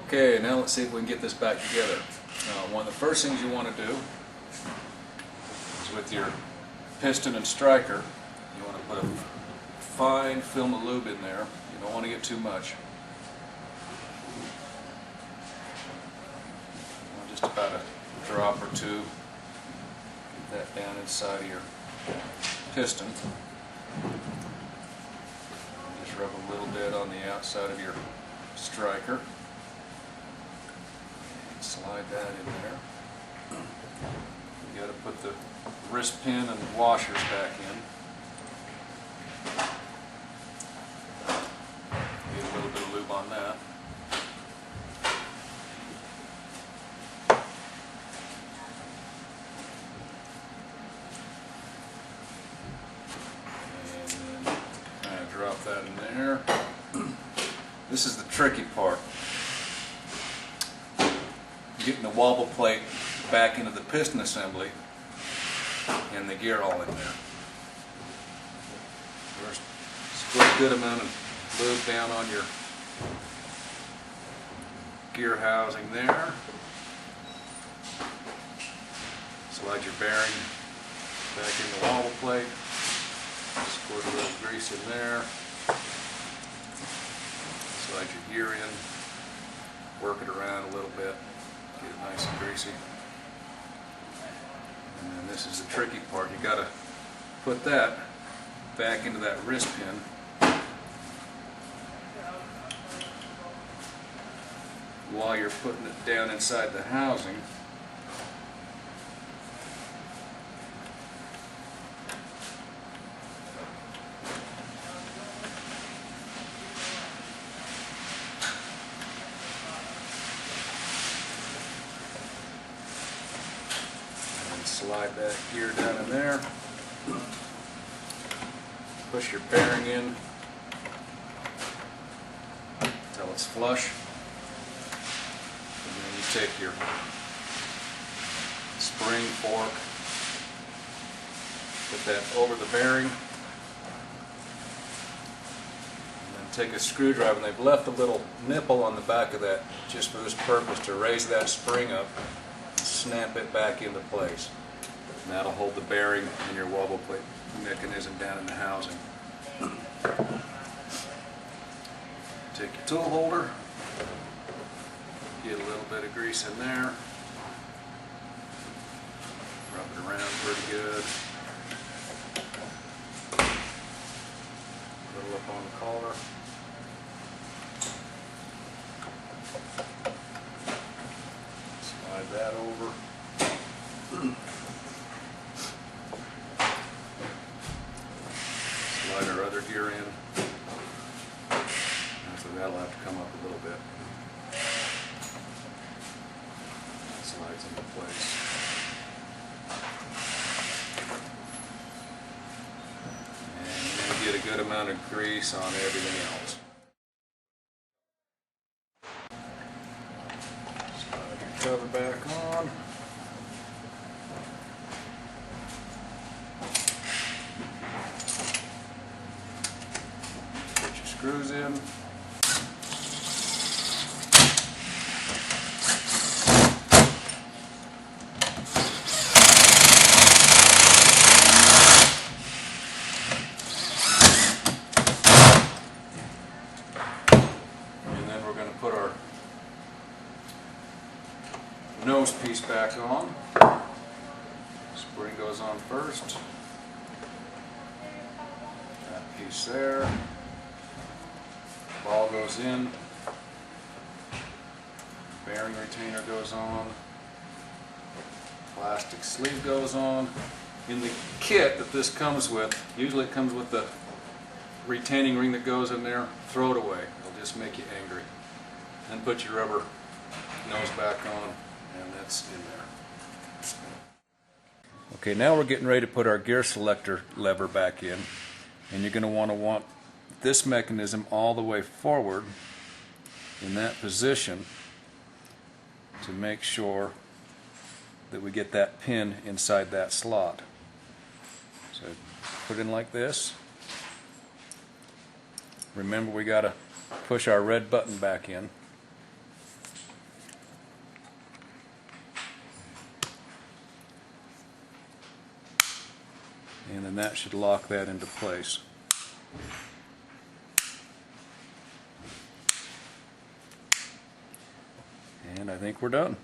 Okay, now let's see if we can get this back together. One of the first things you want to do is with your piston and striker, you want to put a fine film of lube in there. You don't want to get too much. Just about a drop or two. Get that down inside of your piston. Just rub a little bit on the outside of your striker. Slide that in there. You got to put the wrist pin and washers back in. Get a little bit of lube on that. And then kind of drop that in there. This is the tricky part. Getting the wobble plate back into the piston assembly and the gear all in there. First, put a good amount of lube down on your gear housing there. Slide your bearing back in the wobble plate. Squirt a little grease in there. Slide your gear in. Work it around a little bit. Get it nice and greasy. And then this is the tricky part. You got to put that back into that wrist pin. While you're putting it down inside the housing. Slide that gear down in there. Push your bearing in until it's flush. And then you take your spring fork, put that over the bearing, and then take a screwdriver, and they've left a little nipple on the back of that just for this purpose, to raise that spring up and snap it back into place. And that'll hold the bearing and your wobble plate mechanism down in the housing. Take your tool holder, get a little bit of grease in there, rub it around pretty good, a little up on the collar. Slide that over. Slide our other gear in. So that'll have to come up a little bit. That slides into place. And then get a good amount of grease on everything else. Slide your cover back on. Screws in. And then we're going to put our nose piece back on. Spring goes on first. That piece there. Ball goes in, bearing retainer goes on, plastic sleeve goes on. In the kit that this comes with, usually it comes with the retaining ring that goes in there. Throw it away, it'll just make you angry. Then put your rubber nose back on, and that's in there. Okay, now we're getting ready to put our gear selector lever back in, and you're going to want this mechanism all the way forward in that position to make sure that we get that pin inside that slot. So put in like this. Remember, we got to push our red button back in. then that should lock that into place. And I think we're done.